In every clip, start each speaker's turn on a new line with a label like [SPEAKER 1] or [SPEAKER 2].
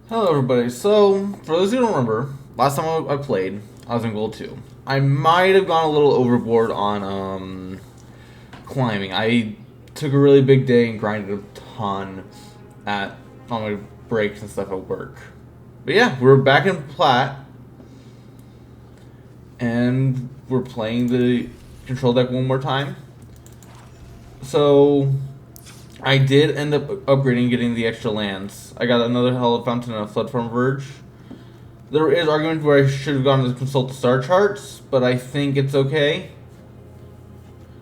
[SPEAKER 1] Hello everybody, so for those who don't remember, last time I played, I was in Gold 2. I might have gone a little overboard on climbing. I took a really big day and grinded a ton on my breaks and stuff at work. But yeah, we're back in Plat, and we're playing the control deck one more time. So I did end up upgrading, getting the extra lands. I got another Hallowed Fountain and a Flood from Verge. There is argument where I should have gone to consult the star charts, but I think it's okay.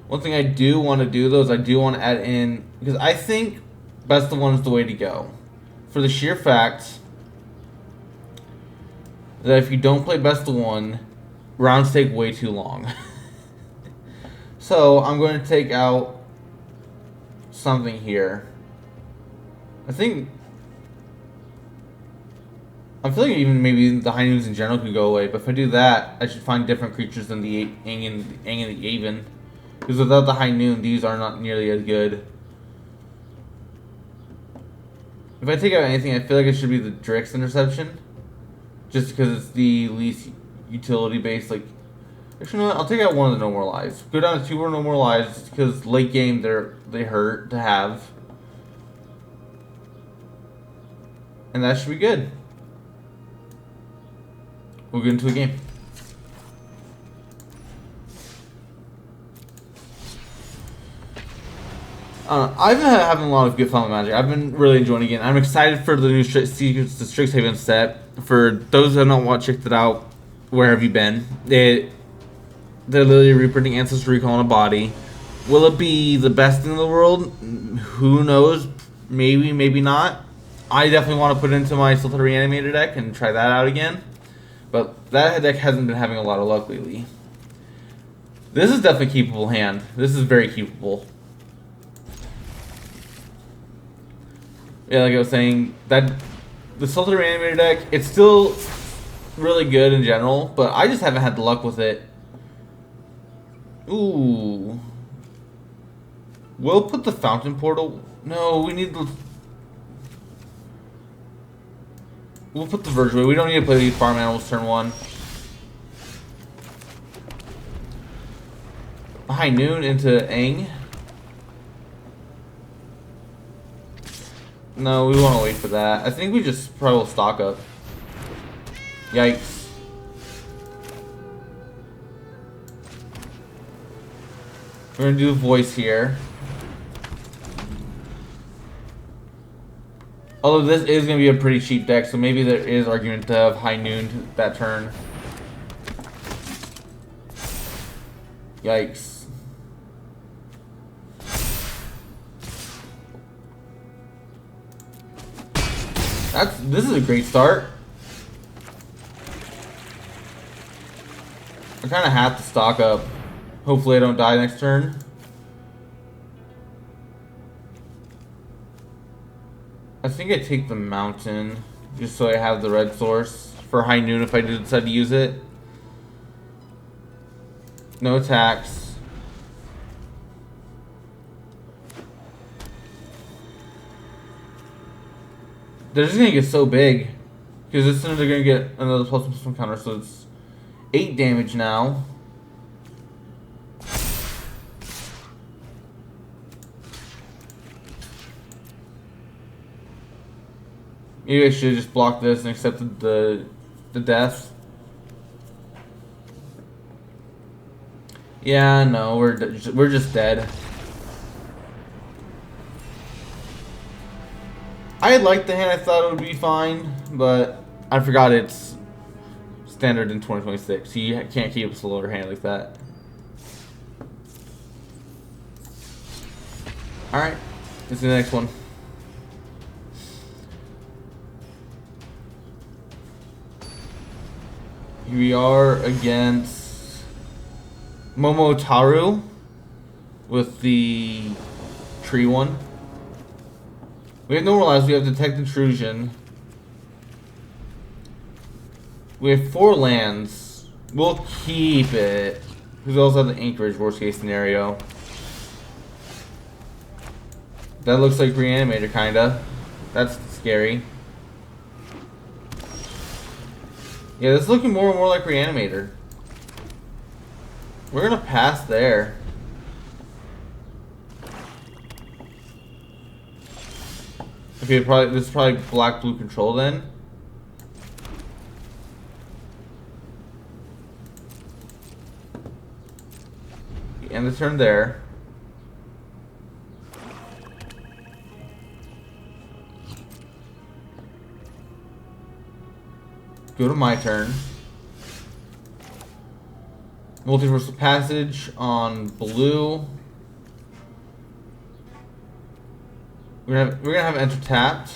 [SPEAKER 1] One thing I do want to do though is I do want to add in, because I think best of one is the way to go. For the sheer fact that if you don't play best of one, rounds take way too long. So I'm going to take out something here. I'm feeling even maybe the high noons in general could go away, but if I do that, I should find different creatures than the Aang and the Aven. Because without the high noon, these are not nearly as good. If I take out anything, I feel like it should be the Drix Interception. Just because it's the least utility based. Like, actually, no, I'll take out one of the No More Lives. Go down to 2 or No More Lives, because late game they hurt to have. And that should be good. We'll get into a game. I've been having a lot of good fun with Magic. I've been really enjoying it again. I'm excited for the new Secrets to Strixhaven set. For those who have not checked it out, where have you been? They're literally reprinting Ancestral Recall on a body. Will it be the best in the world? Who knows? Maybe, maybe not. I definitely want to put it into my Sultan Reanimator deck and try that out again. But that deck hasn't been having a lot of luck lately. This is definitely a keepable hand. This is very keepable. Yeah, like I was saying, that the Sultan Reanimator deck, it's still really good in general, but I just haven't had the luck with it. Ooh. We'll put the Fountain Portal. No, we need the... We'll put the Verge away. We don't need to play these farm animals turn 1. High Noon into Aang. No, we want to wait for that. I think we just probably will stock up. Yikes. We're going to do a voice here. Although this is going to be a pretty cheap deck, so maybe there is argument to have High Noon that turn. Yikes. This is a great start. I kind of have to stock up. Hopefully I don't die next turn. I think I take the mountain just so I have the red source for High Noon if I do decide to use it. No attacks. They're just gonna get so big because as soon as they're gonna get another +1/+1 counter, so it's 8 damage now. Maybe I should have just blocked this and accepted the death. Yeah, no, we're just dead. I liked the hand. I thought it would be fine, but I forgot it's standard in 2026. So you can't keep a slower hand like that. All right, this is the next one. Here we are against Momotaru with the tree one. We have no more lives. We have Detect Intrusion. We have 4 lands. We'll keep it. Because we also have the Anchorage worst case scenario. That looks like Reanimator, kinda. That's scary. Yeah, this is looking more and more like Reanimator. We're gonna pass there. Okay, this is probably black-blue control then. End the turn there. Go to my turn. Multiversal Passage on blue. We're gonna have enter tapped.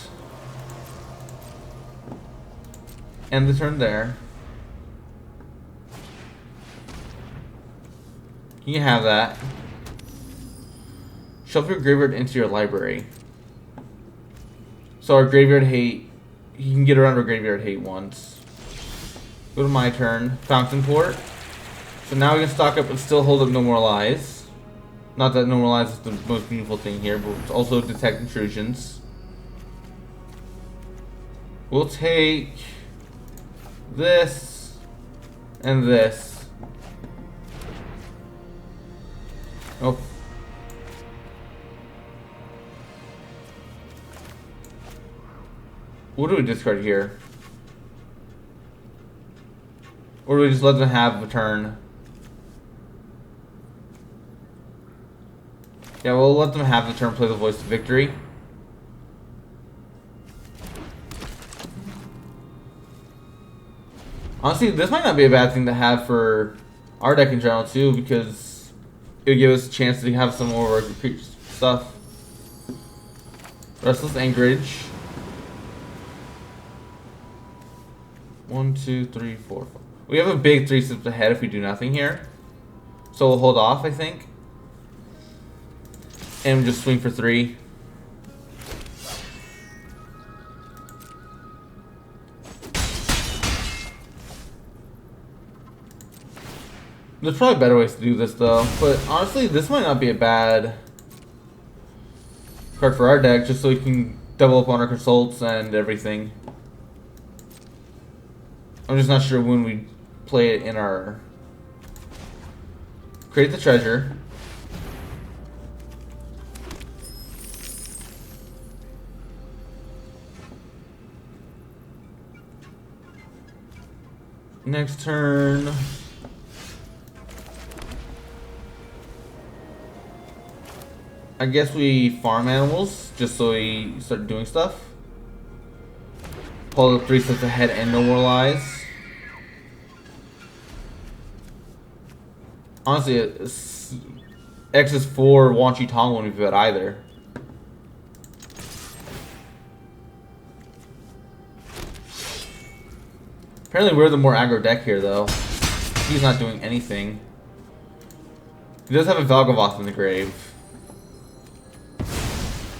[SPEAKER 1] End the turn there. You can have that. Shuffle your graveyard into your library. So our graveyard hate, you can get around our graveyard hate once. Go to my turn. Fountain Port. So now we can stock up and still hold up No More Lies. Not that No More Lies is the most meaningful thing here, but it's also detect intrusions. We'll take this and this. Oh. What do we discard here? Or do we just let them have a turn? Yeah, we'll let them have the turn, play the Voice of Victory. Honestly, this might not be a bad thing to have for our deck in general too, because it would give us a chance to have some more of our stuff. Restless Anchorage. 1, 2, 3, 4, 5. We have a big 3 steps ahead if we do nothing here. So we'll hold off, I think. And just swing for 3. There's probably better ways to do this though. But honestly, this might not be a bad card for our deck, just so we can double up on our consults and everything. I'm just not sure when we play it in our... Create the treasure. Next turn... I guess we farm animals, just so we start doing stuff. Pull the 3 steps ahead and No More Lies. Honestly, X is 4 Wan Chi Tong wouldn't be bad either. Apparently we're the more aggro deck here though. He's not doing anything. He does have a Valgavoth in the grave.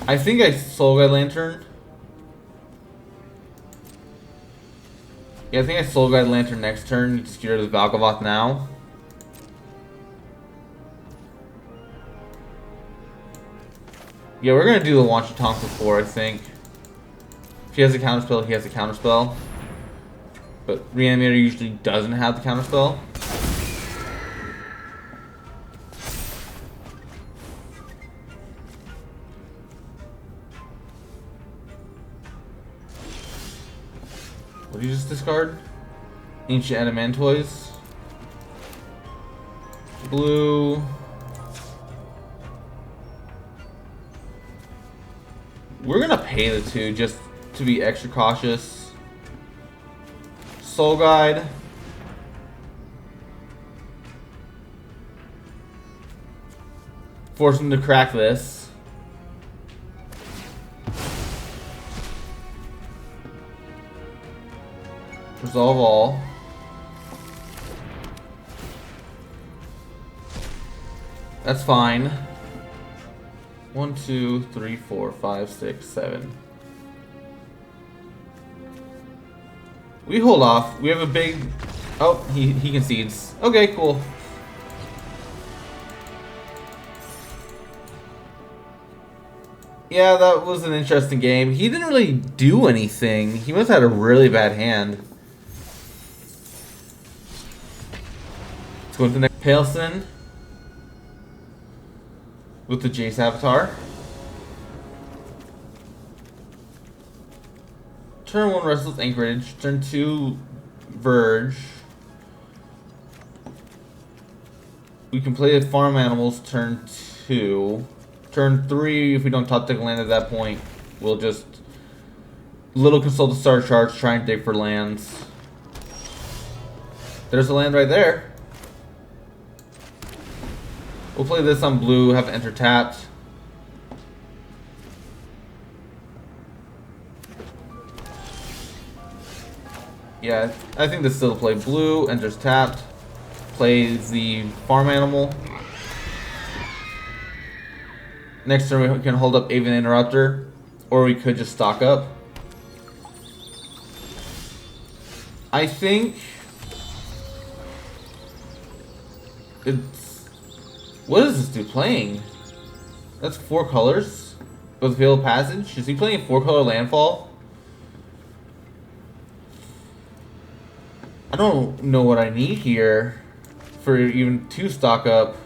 [SPEAKER 1] I think I Soul Guide Lantern. Yeah, I think I Soul Guide Lantern next turn. You just get rid of the Valgavoth now. Yeah, we're gonna do the Wan Chi Tong for 4, I think. If he has a counterspell, he has a counterspell. But Reanimator usually doesn't have the counterspell. What did you just discard? Ancient Adamantoise. Blue. We're gonna pay the 2 just to be extra cautious. Soul Guide. Force him to crack this. Resolve all. That's fine. 1, 2, 3, 4, 5, 6, 7. We hold off. We have a big... Oh, he concedes. Okay, cool. Yeah, that was an interesting game. He didn't really do anything. He must have had a really bad hand. go into the next. Paleson with the Jace avatar. Turn 1 Restless Anchorage. Turn 2 Verge. We can play the farm animals turn 2. Turn 3, if we don't top deck land at that point, we'll just little consult the star charge, try and dig for lands. There's a land right there. We'll play this on blue, have enter tapped. Yeah, I think this still play blue, enters tapped. Plays the farm animal. Next turn we can hold up Aven Interrupter, or we could just stock up. I think it's... What is this dude playing? That's 4 colors with Veil of Passage. Is he playing a 4-color landfall? I don't know what I need here for even 2 stock up.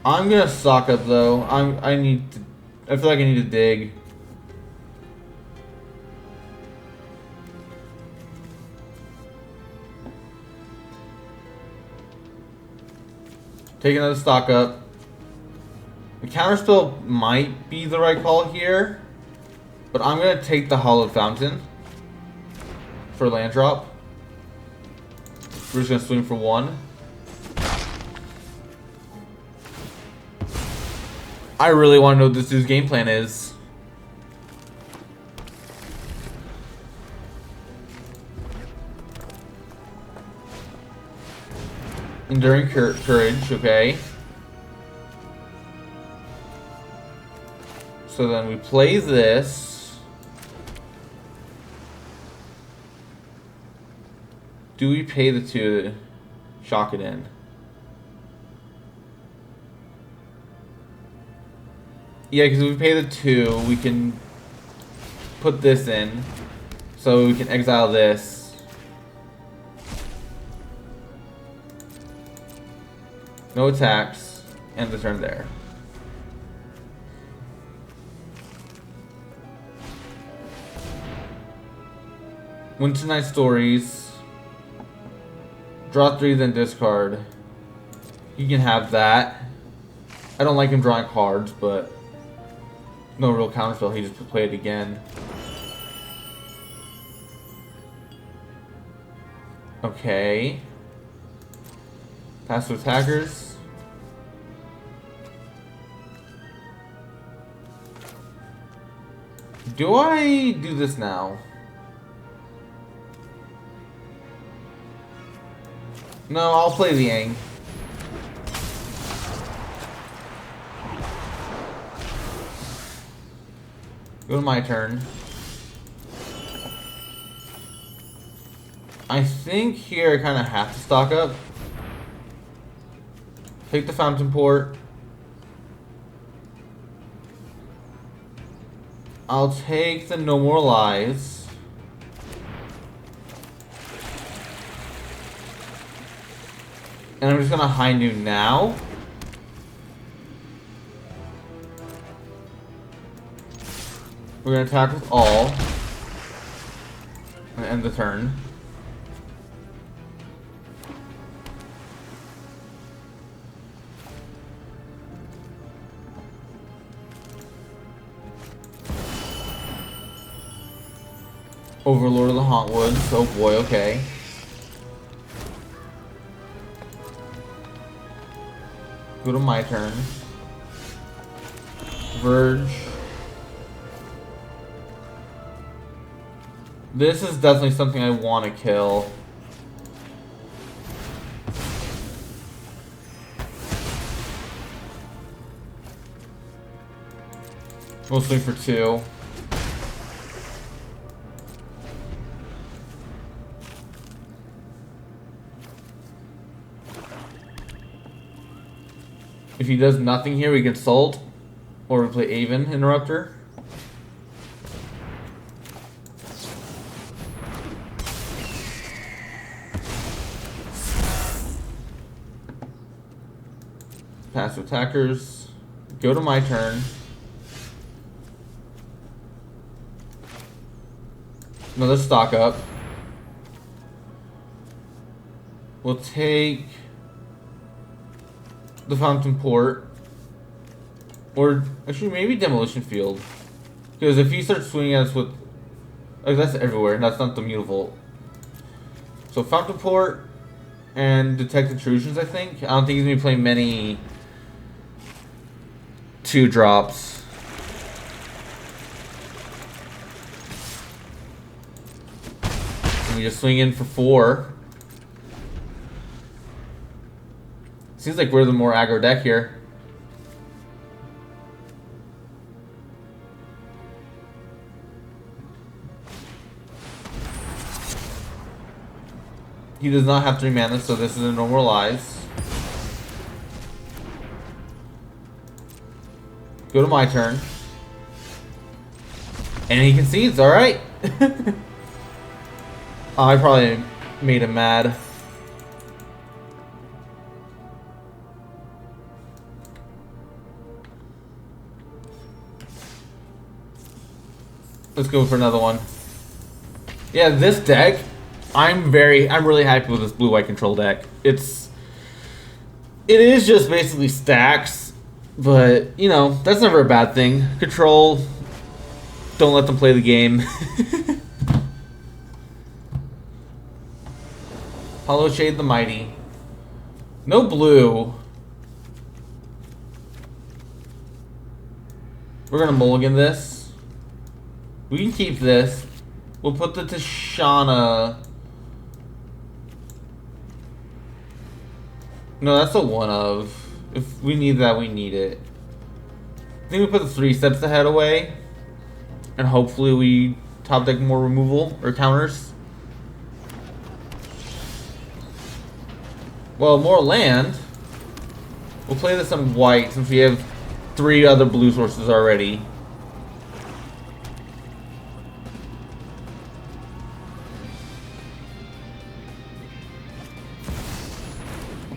[SPEAKER 1] I'm gonna stock up though. I feel like I need to dig. Take another stock up. The counterspell might be the right call here, but I'm gonna take the Hallowed Fountain for land drop. We're just gonna swing for 1. I really want to know what this dude's game plan is. Enduring Courage, okay. So then we play this. Do we pay the 2 to shock it in? Yeah, because if we pay the 2, we can put this in. So we can exile this. No attacks. End the turn there. Winter Night Stories. Draw 3, then discard. You can have that. I don't like him drawing cards, but no real counterspell. He just play it again. Okay. Pass to attackers. Do I do this now? No, I'll play the Yang. Go to my turn. I think here I kind of have to stock up. Take the Fountain Port. I'll take the No More Lies. And I'm just gonna high noon now. We're gonna attack with all. And end the turn. Overlord of the Hauntwoods. Oh boy, okay. Go to my turn. Verge. This is definitely something I want to kill. We'll swing for 2. If he does nothing here, we consult, or we play Aven Interrupter. Pass to attackers. Go to my turn. Another stock up. We'll take the Fountain Port. Or, actually, maybe Demolition Field. Because if he starts swinging at us with... Like, that's everywhere. That's not the Mutavault. So, Fountain Port and Detect Intrusions, I think. I don't think he's going to be playing many 2-drops. And we just swing in for 4. Seems like we're the more aggro deck here. He does not have 3 mana, so this is a normalize. Go to my turn. And he concedes, alright. Oh, I probably made him mad. Let's go for another one. Yeah, this deck, I'm really happy with this blue-white control deck. It is just basically stacks, but you know, that's never a bad thing. Control, don't let them play the game. Hollow Shade the Mighty. No blue. We're gonna mulligan this. We can keep this. We'll put the Tishana. No, that's a one of. If we need that, we need it. I think we put the 3 steps ahead away. And hopefully we top deck more removal or counters. Well, more land. We'll play this on white since we have 3 other blue sources already.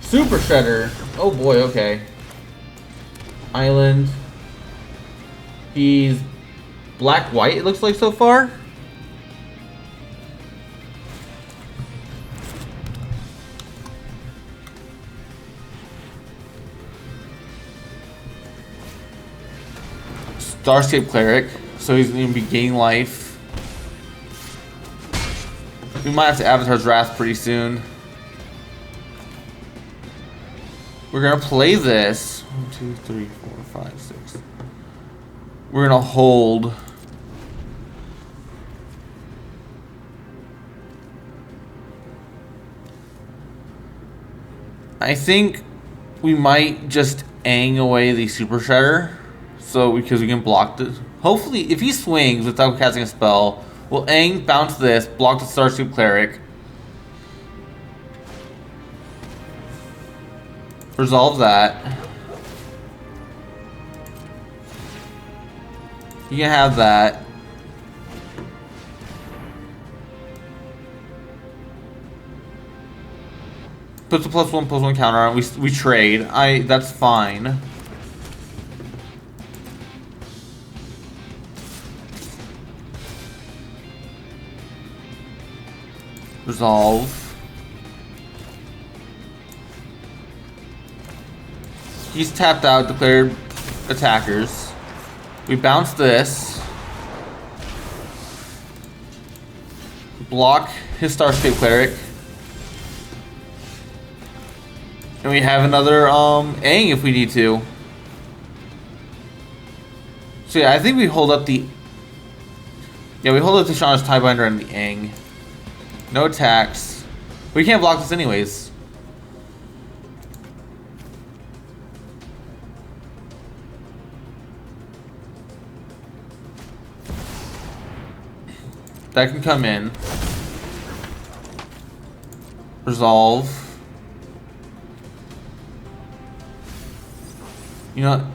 [SPEAKER 1] Super Shredder. Oh boy, okay. Island. He's black-white, it looks like so far. Starscape Cleric, so he's going to be gaining life. We might have to Avatar's Wrath pretty soon. We're going to play this. 1, 2, 3, 4, 5, 6. We're going to hold. I think we might just Aang away the Super Shredder. So, because we can block this. Hopefully, if he swings without casting a spell, we'll Aang, bounce this, block the Starscape Cleric. Resolve that. You can have that. Puts a +1/+1 counter on. We trade. That's fine. Resolve. He's tapped out, declared attackers. We bounce this. Block his Starscape Cleric. And we have another Aang if we need to. So yeah, I think we hold up the... Yeah, we hold up Tishana's Tiebinder and the Aang. No attacks. We can't block this anyways. That can come in. Resolve. You know,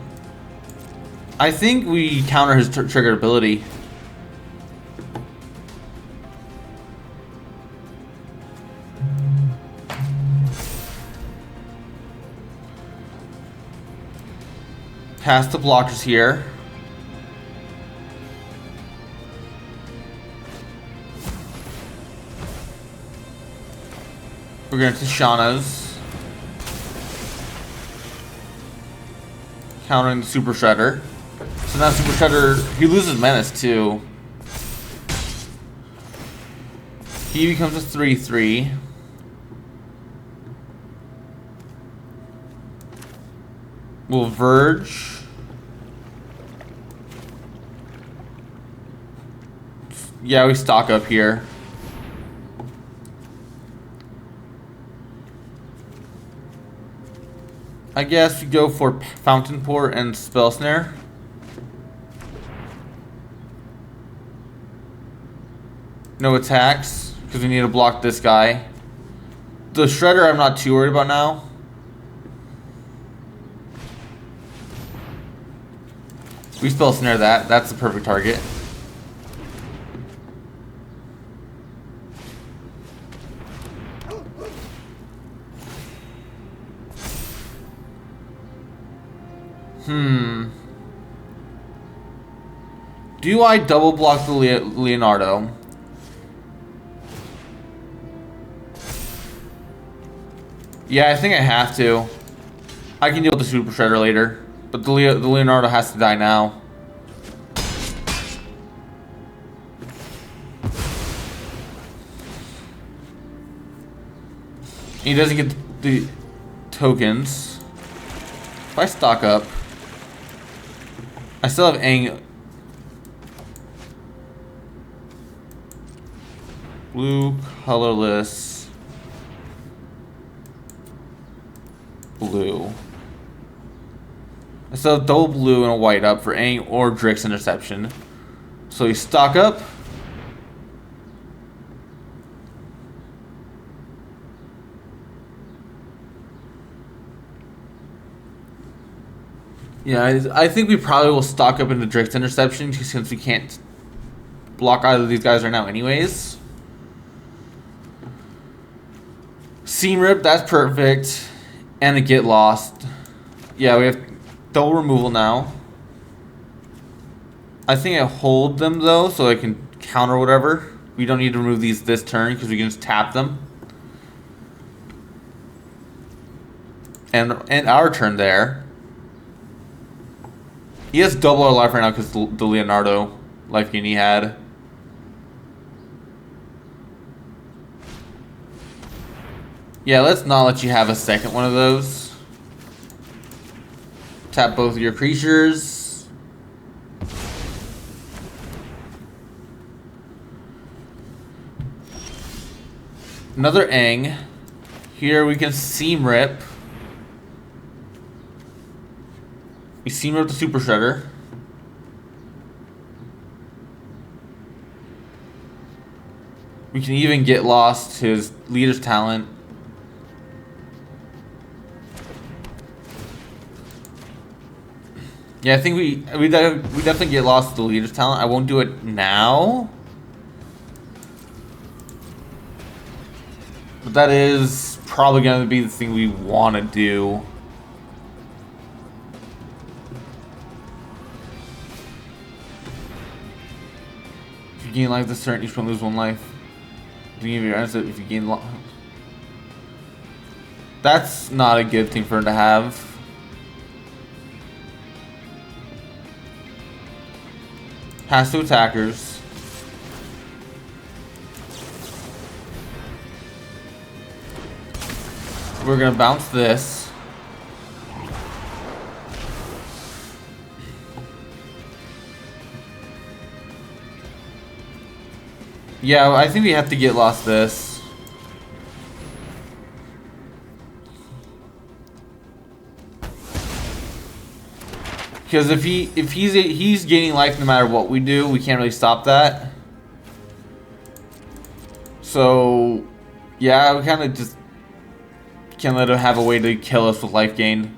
[SPEAKER 1] I think we counter his triggered ability. Cast the blockers here. We're going to Shauna's. Countering the Super Shredder. So now Super Shredder, he loses Menace too. He becomes a 3/3. We'll Verge. Yeah, we stock up here. I guess we go for Fountain Port and Spell Snare. No attacks, because we need to block this guy. The Shredder I'm not too worried about now. We Spell Snare that. That's the perfect target. Do I double block the Leonardo? Yeah, I think I have to. I can deal with the Super Shredder later, but the Leonardo has to die now. He doesn't get the tokens. If I stock up, I still have Aang. Blue, colorless, blue. I still have double blue and a white up for Aang or Drick's interception. So you stock up. Yeah, I think we probably will stock up into Drick's interception since we can't block either of these guys right now anyways. Seam Rip, that's perfect. And a Get Lost. Yeah, we have double removal now. I think I hold them though, so I can counter whatever. We don't need to remove these this turn because we can just tap them. And our turn there. He has double our life right now because the Leonardo life gain he had. Yeah, let's not let you have a second one of those. Tap both of your creatures. Another Aang. Here we can Seam Rip. We Seam Rip the Super Shredder. We can even Get Lost his Leader's Talent. Yeah, I think we definitely Get Lost the Leader's Talent. I won't do it now. But that is probably going to be the thing we want to do. If you gain life this turn, each one lose one life. Beginning of your answer, if you gain life. That's not a good thing for him to have. Pass to attackers. We're gonna bounce this. Yeah, I think we have to Get Lost this. Because if he's gaining life no matter what we do, we can't really stop that. So yeah, we kind of just can't let him have a way to kill us with life gain.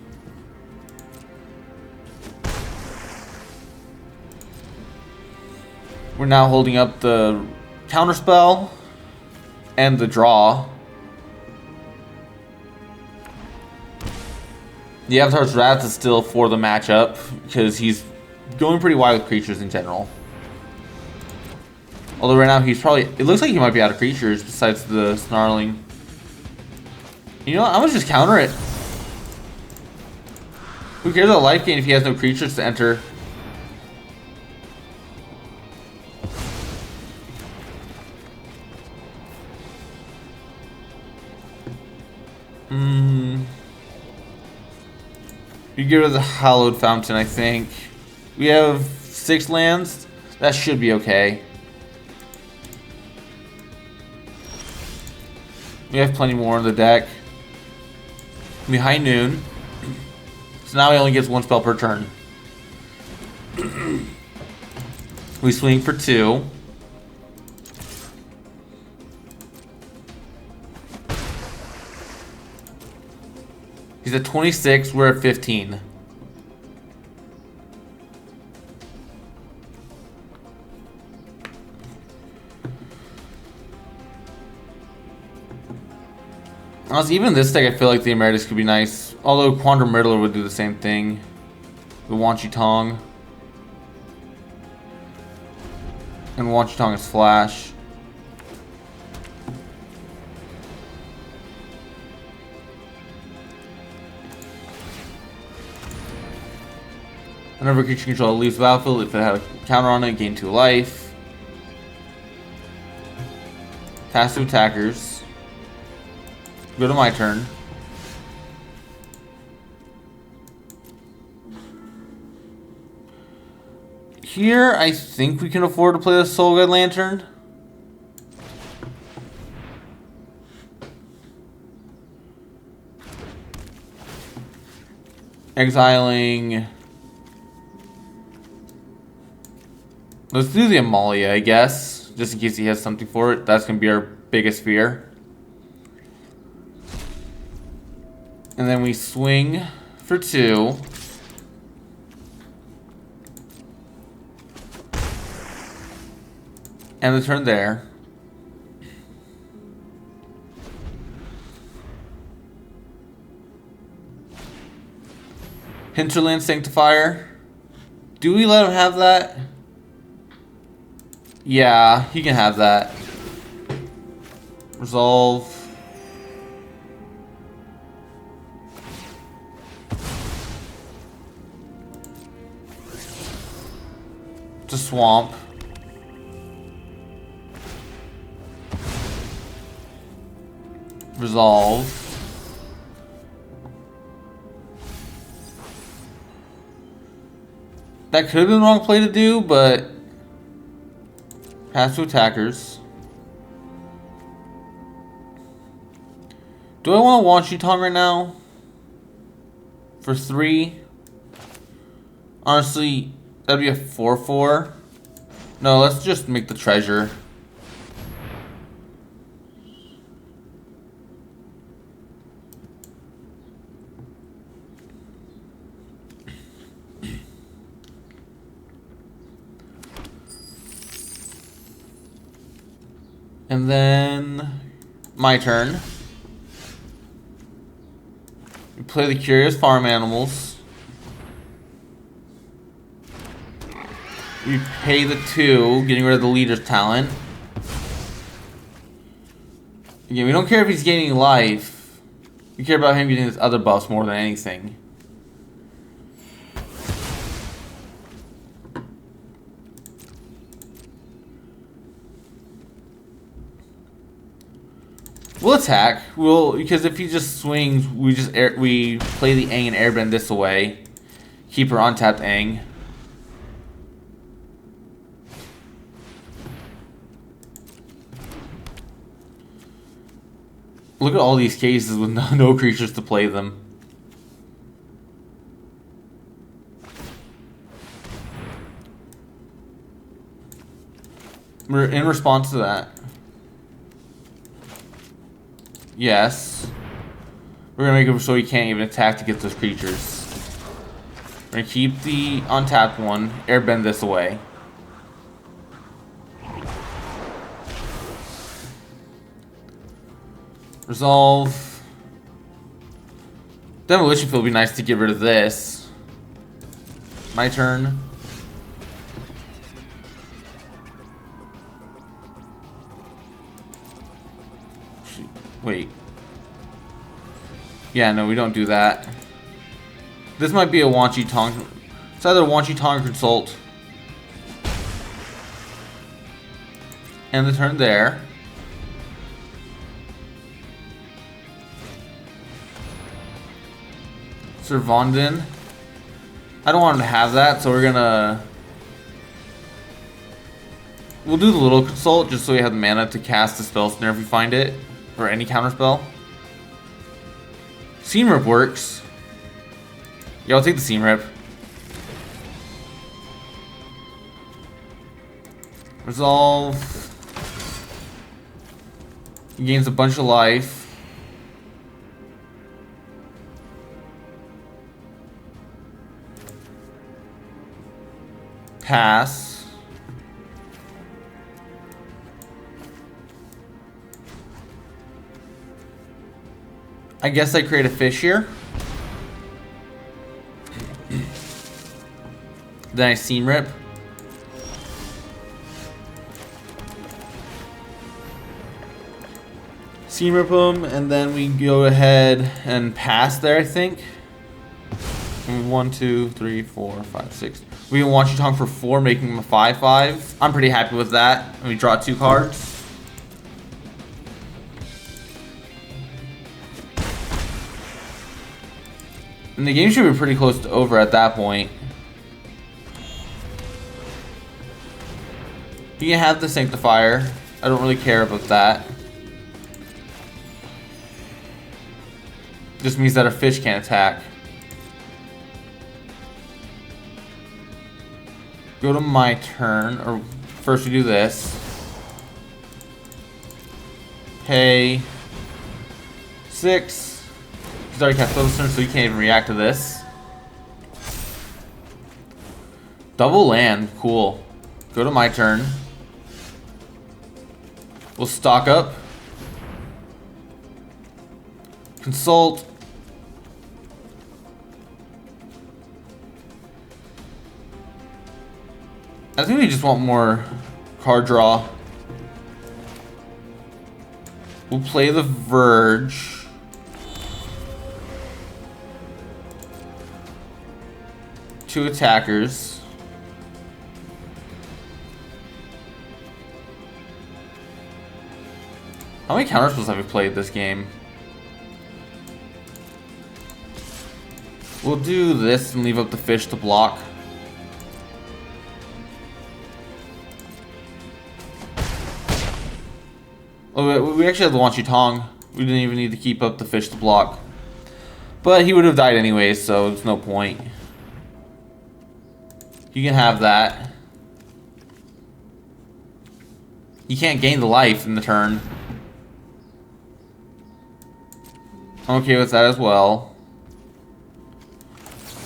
[SPEAKER 1] We're now holding up the counterspell and the draw. The Avatar's Wrath is still for the matchup because he's going pretty wide with creatures in general. Although right now he's probably... It looks like he might be out of creatures besides the Snarling. You know what? I'm gonna just counter it. Who cares about life gain if he has no creatures to enter? You get rid of the Hallowed Fountain, I think. We have 6 lands. That should be okay. We have plenty more in the deck. We High Noon. So now he only gets 1 spell per turn. We swing for 2. He's at 26, we're at 15. Honestly, even this deck, I feel like the Emeritus could be nice. Although Quantum Riddler would do the same thing. The Wan Chi Tong. And Wan Chi Tong is Flash. Whenever creature control leaves the battlefield, if it had a counter on it, gain 2 life. Pass to attackers. Go to my turn. Here, I think we can afford to play the Soul Guide Lantern. Exiling... Let's do the Amalia, I guess. Just in case he has something for it. That's going to be our biggest fear. And then we swing for 2. And the turn there. Hinterland Sanctifier. Do we let him have that? Yeah, he can have that. Resolve. To swamp. Resolve. That could have been the wrong play to do, but pass to attackers. Do I want to Wan Chi Tong right now? For 3? Honestly, that'd be a 4/4. No, let's just make the treasure. And then my turn. We play the Curious Farm Animals. We pay the 2, getting rid of the leader's talent. Again, we don't care if he's gaining life. We care about him getting his other buffs more than anything. We'll attack. Because if he just swings, we play the Aang and airbend this away. Keep her untapped Aang. Look at all these cases with no creatures to play them. In response to that. Yes. We're gonna make it so he can't even attack to get those creatures. We're gonna keep the untapped one, airbend this away. Resolve. Demolition Field would be nice to get rid of this. My turn. Wait. Yeah, no, we don't do that. This might be a Wanchi Tong. It's either Wanchi Tong or Consult. And the turn there. Servandin. I don't want him to have that, so we're gonna... We'll do the little Consult just so we have the mana to cast the Spell Snare if we find it. Or any counterspell. Seam Rip works. Yeah, I'll take the Seam Rip. Resolve. He gains a bunch of life. Pass. I guess I create a fish here. Then I Seam Rip. Seam Rip him, and then we go ahead and pass there, I think. 1, 2, 3, 4, 5, 6. We can Wanchi Tong for 4, making him a 5/5. I'm pretty happy with that. And we draw 2 cards. And the game should be pretty close to over at that point. You can have the Sanctifier. I don't really care about that. Just means that a fish can't attack. Go to my turn, or first we do this. Pay 6. He's already cast Thunderstorm, so he can't even react to this. Double land, cool. Go to my turn. We'll stock up. Consult. I think we just want more card draw. We'll play the Verge. Two attackers. How many counterspells have we played this game? We'll do this and leave up the fish to block. Oh, we actually have the Wanchi Tong. We didn't even need to keep up the fish to block. But he would have died anyways, so there's no point. You can have that. You can't gain the life in the turn. I'm okay with that as well.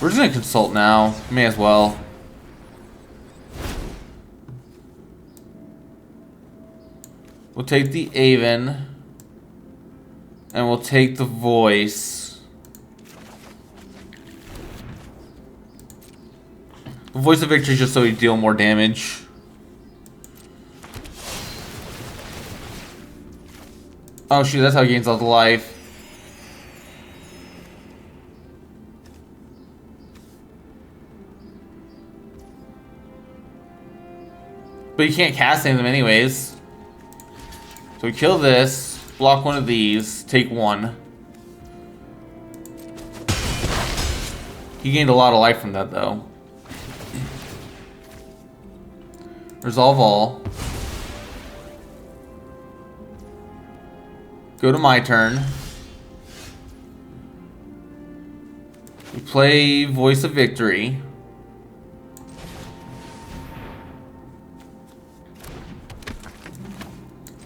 [SPEAKER 1] We're just gonna consult now. May as well. We'll take the Aven. And we'll take the Voice. The Voice of Victory just so we deal more damage. Oh shoot, that's how he gains all the life. But you can't cast any of them anyways. So we kill this, block one of these, take one. He gained a lot of life from that though. Resolve all. Go to my turn. We play Voice of Victory.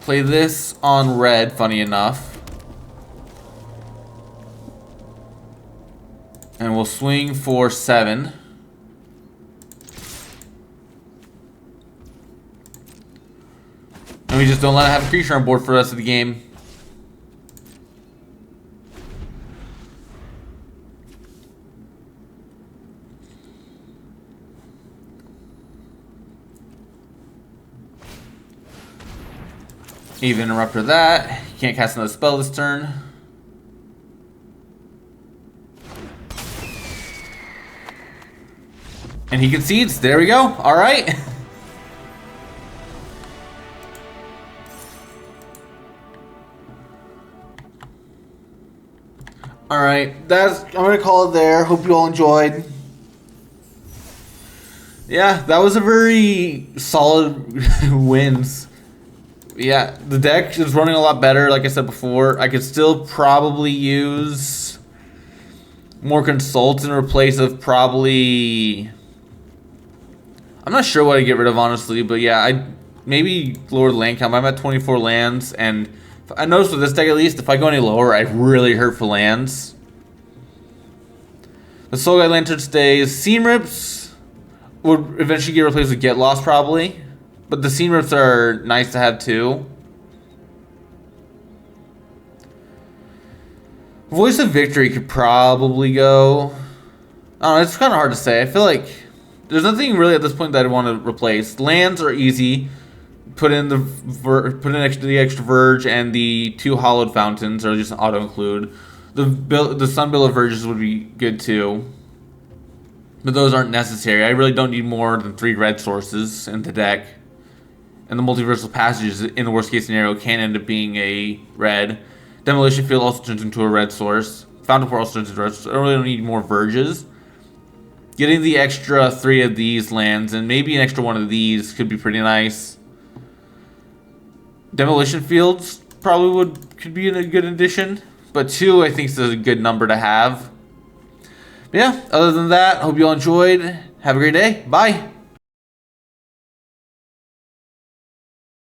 [SPEAKER 1] Play this on red, funny enough. And we'll swing for 7. And we just don't let it have a creature on board for the rest of the game. Even Interrupter that. Can't cast another spell this turn. And he concedes. There we go. All right. All right. I'm gonna call it there. Hope you all enjoyed. Yeah, that was a very solid wins. Yeah, the deck is running a lot better. Like I said before, I could still probably use more Consult in replace of probably. I'm not sure what I get rid of, honestly, but yeah, I maybe lower the land count. I'm at 24 lands, and I noticed with this deck at least, if I go any lower, I really hurt for lands. The Soul Guide Lantern stays. Seam Rips would eventually get replaced with Get Lost, probably, but the Seam Rips are nice to have too. Voice of Victory could probably go. I don't know, it's kind of hard to say. I feel like there's nothing really at this point that I want to replace. Lands are easy. Put in the extra Verge, and the 2 Hollowed Fountains are just an auto include. The Sunbill of Verges would be good too, but those aren't necessary. I really don't need more than 3 red sources in the deck, and the Multiversal Passages in the worst case scenario can end up being a red. Demolition Field also turns into a red source. Fountain Pour also turns into a red source. I really don't need more Verges. Getting the extra 3 of these lands and maybe an extra 1 of these could be pretty nice. Demolition Fields probably could be a good addition, but 2 I think is a good number to have. But yeah, other than that, hope you all enjoyed. Have a great day. Bye.